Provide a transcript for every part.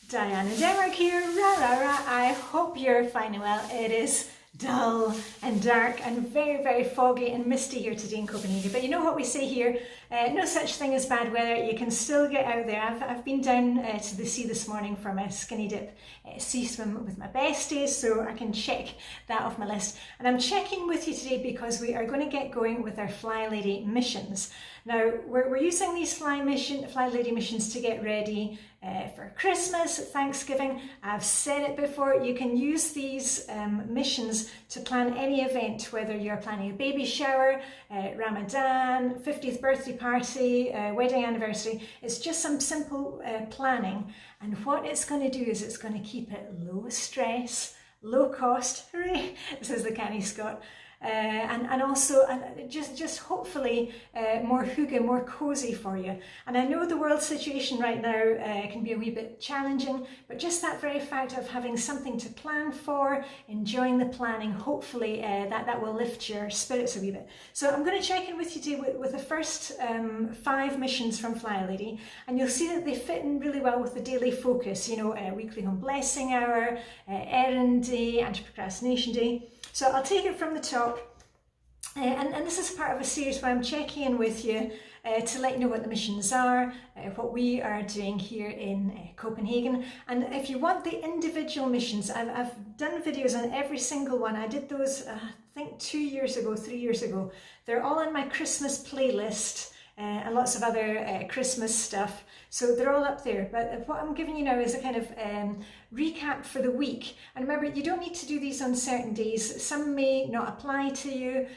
Diane in Denmark here, rah rah rah. I hope you're fine and well. It is dull and dark and very, very foggy and misty here today in Copenhagen. But you know what we say here, no such thing as bad weather. You can still get out there. I've been down to the sea this morning for my skinny dip sea swim with my besties, so I can check that off my list. And I'm checking with you today because we are going to get going with our Flylady missions. Now, we're using these Flylady missions to get ready for Christmas, Thanksgiving. I've said it before, you can use these missions to plan any event, whether you're planning a baby shower, Ramadan, 50th birthday party, wedding anniversary. It's just some simple planning. And what it's going to do is it's going to keep it low stress, low cost, hooray, says the canny Scot. And also just hopefully more hygge, more cozy for you. And I know the world situation right now can be a wee bit challenging, but just that very fact of having something to plan for, enjoying the planning, hopefully that will lift your spirits a wee bit. So I'm going to check in with you today with the first 5 missions from Flylady, and you'll see that they fit in really well with the daily focus, you know, weekly home blessing hour, errand day, anti-procrastination day. So I'll take it from the top, and this is part of a series where I'm checking in with you to let you know what the missions are, what we are doing here in Copenhagen. And if you want the individual missions, I've done videos on every single one. I did those I think 3 years ago. They're all on my Christmas playlist. And lots of other Christmas stuff. So they're all up there. But what I'm giving you now is a kind of recap for the week. And remember, you don't need to do these on certain days. Some may not apply to you,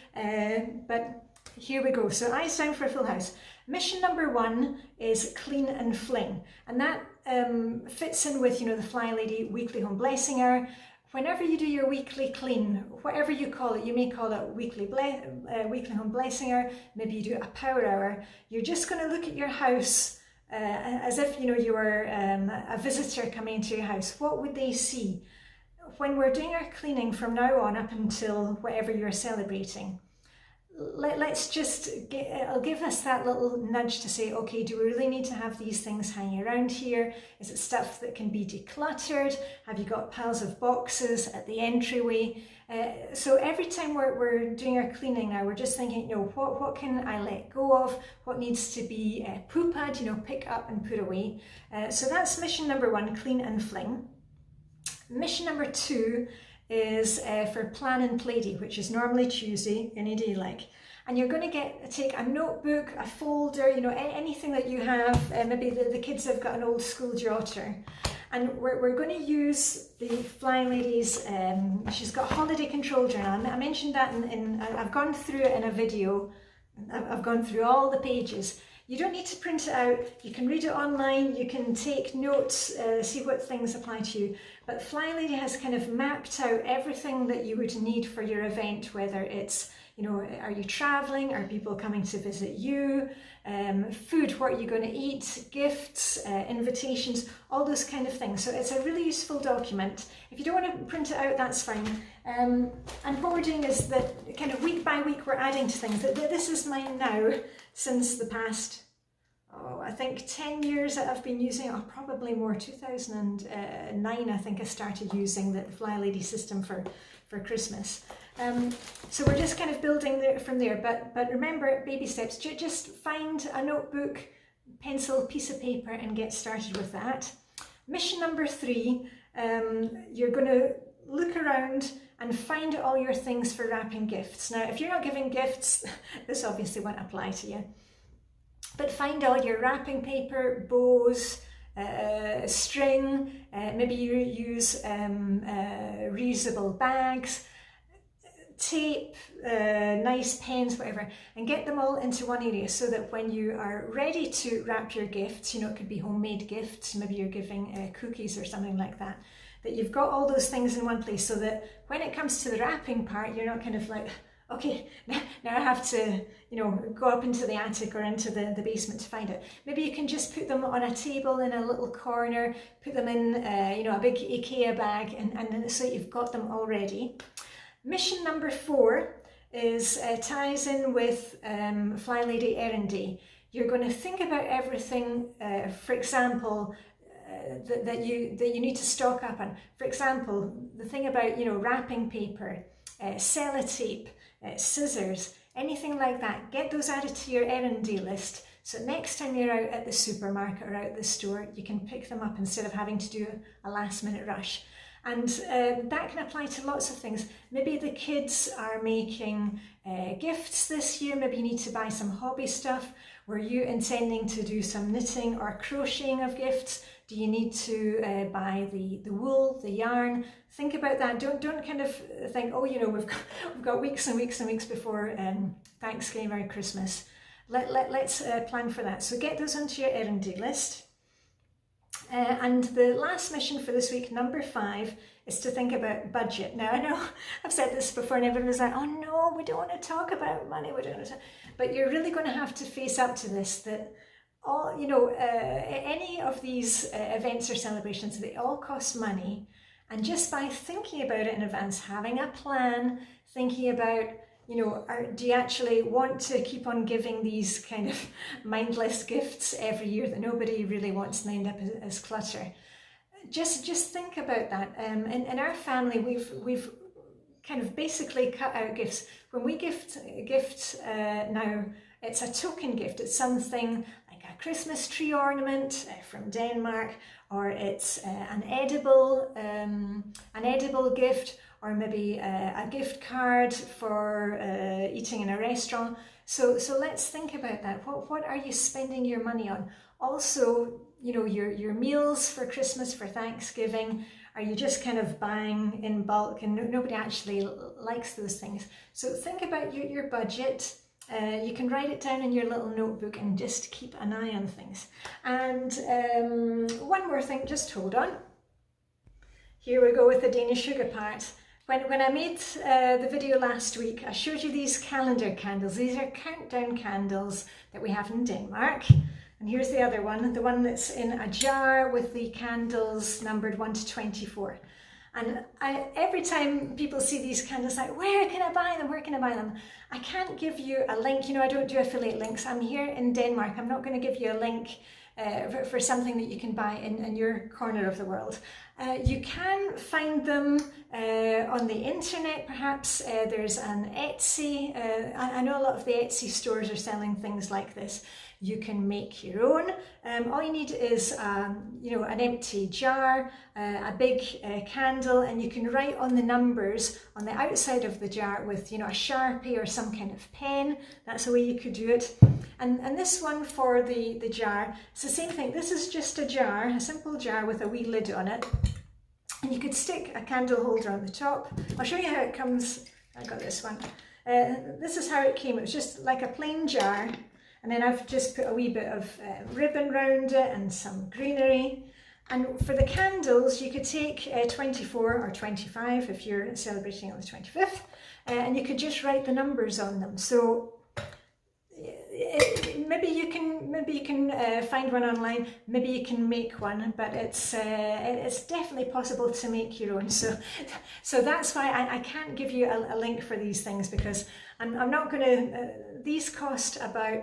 but here we go. So eyes down for a full house. Mission number 1 is clean and fling. And that fits in with, you know, the Flylady weekly home blessing hour. Whenever you do your weekly clean, whatever you call it, you may call it weekly home blessing hour, maybe you do a power hour. You're just going to look at your house as if, you know, you were a visitor coming into your house. What would they see? When we're doing our cleaning from now on up until whatever you're celebrating, let's just it'll give us that little nudge to say, okay, do we really need to have these things hanging around here? Is it stuff that can be decluttered? Have you got piles of boxes at the entryway? So every time we're doing our cleaning now, we're just thinking, you know, what can I let go of? What needs to be poo-pad, you know, pick up and put away? So that's mission number 1, clean and fling. Mission number 2 is for plan and play day, which is normally Tuesday, any day like. And you're going to take a notebook, a folder, you know, anything that you have. Maybe the kids have got an old school jotter. And we're going to use the Flylady's, she's got holiday control journal. I mentioned that I've gone through it in a video. I've gone through all the pages. You don't need to print it out. You can read it online. You can take notes, see what things apply to you. But Flylady has kind of mapped out everything that you would need for your event, whether it's, you know, are you traveling? Are people coming to visit you? Food, what are you going to eat? Gifts, invitations, all those kind of things. So it's a really useful document. If you don't want to print it out, that's fine. And what we're doing is that kind of week by week we're adding to things. This is mine now since the past, I think 10 years that I've been using it, or probably more. 2009 I think I started using the Flylady system for Christmas. So we're just kind of building from there, but remember, baby steps. Just find a notebook, pencil, piece of paper and get started with that. Mission number 3, you're going to look around and find all your things for wrapping gifts. Now, if you're not giving gifts, this obviously won't apply to you. But find all your wrapping paper, bows, string, maybe you use reusable bags, tape, nice pens, whatever, and get them all into one area so that when you are ready to wrap your gifts, you know, it could be homemade gifts, maybe you're giving cookies or something like that, that you've got all those things in one place so that when it comes to the wrapping part, you're not kind of like, okay, now I have to, you know, go up into the attic or into the basement to find it. Maybe you can just put them on a table in a little corner, put them in, you know, a big IKEA bag, and so you've got them all ready. Mission number 4 is ties in with Flylady Errand Day. You're going to think about everything, for example, that you need to stock up on. For example, the thing about, you know, wrapping paper, sellotape, scissors, anything like that, get those added to your errandy list. So next time you're out at the supermarket or out at the store, you can pick them up instead of having to do a last minute rush. And that can apply to lots of things. Maybe the kids are making gifts this year. Maybe you need to buy some hobby stuff. Were you intending to do some knitting or crocheting of gifts? Do you need to buy the wool, the yarn? Think about that. Don't kind of think, oh, you know, we've got weeks and weeks and weeks before Thanksgiving or Christmas. Let's plan for that. So get those onto your errandy list. And the last mission for this week, number 5, is to think about budget. Now, I know I've said this before and everyone was like, oh no, we don't want to talk about money, we don't want to. But you're really going to have to face up to this, that all, you know, any of these events or celebrations, they all cost money. And just by thinking about it in advance, having a plan, thinking about, you know, do you actually want to keep on giving these kind of mindless gifts every year that nobody really wants and end up as clutter? Just think about that. In our family, we've kind of basically cut out gifts. When we gift now, it's a token gift. It's something like a Christmas tree ornament from Denmark, or it's an edible gift, or maybe a gift card for eating in a restaurant. So let's think about that. What are you spending your money on? Also, you know, your meals for Christmas, for Thanksgiving, are you just kind of buying in bulk, and nobody actually likes those things? So think about your budget. You can write it down in your little notebook and just keep an eye on things. And one more thing, just hold on. Here we go with the Danish Hygge part. When I made the video last week, I showed you these calendar candles. These are countdown candles that we have in Denmark. And here's the other one, the one that's in a jar with the candles numbered 1 to 24. And every time people see these candles, like, where can I buy them? Where can I buy them? I can't give you a link. You know, I don't do affiliate links. I'm here in Denmark. I'm not going to give you a link for something that you can buy in your corner of the world. You can find them on the internet, perhaps. There's an Etsy. I know a lot of the Etsy stores are selling things like this. You can make your own. All you need is, you know, an empty jar, a big candle, and you can write on the numbers on the outside of the jar with, you know, a Sharpie or some kind of pen. That's the way you could do it. And this one for the jar, it's the same thing. This is just a jar, a simple jar with a wee lid on it. And you could stick a candle holder on the top. I'll show you how it comes. I got this one. This is how it came. It was just like a plain jar. And then I've just put a wee bit of ribbon around it and some greenery. And for the candles, you could take 24 or 25 if you're celebrating on the 25th. And you could just write the numbers on them. So maybe you can find one online, maybe you can make one, but it's definitely possible to make your own. So that's why I can't give you a link for these things, because I'm not going to, these cost about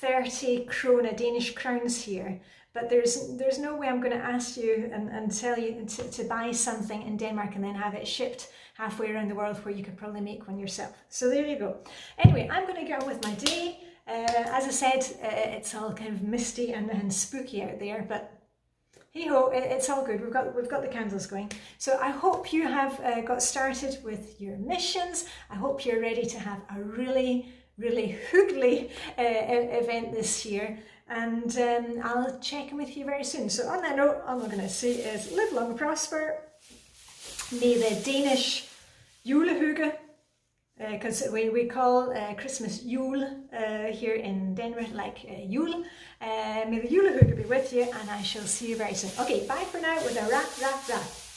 30 krona, Danish crowns here, but there's no way I'm going to ask you and tell you to buy something in Denmark and then have it shipped halfway around the world, where you could probably make one yourself. So there you go. Anyway, I'm going to get on with my day. As I said, it's all kind of misty and spooky out there, but hey ho, it's all good. We've got the candles going. So I hope you have got started with your missions. I hope you're ready to have a really hoogly event this year, and I'll check in with you very soon. So on that note, all I'm going to say is live long and prosper. May the Danish julehygge, because we call Christmas jul here in Denmark, like jul. May the julehygge be with you, and I shall see you very soon. Okay, bye for now with a rap.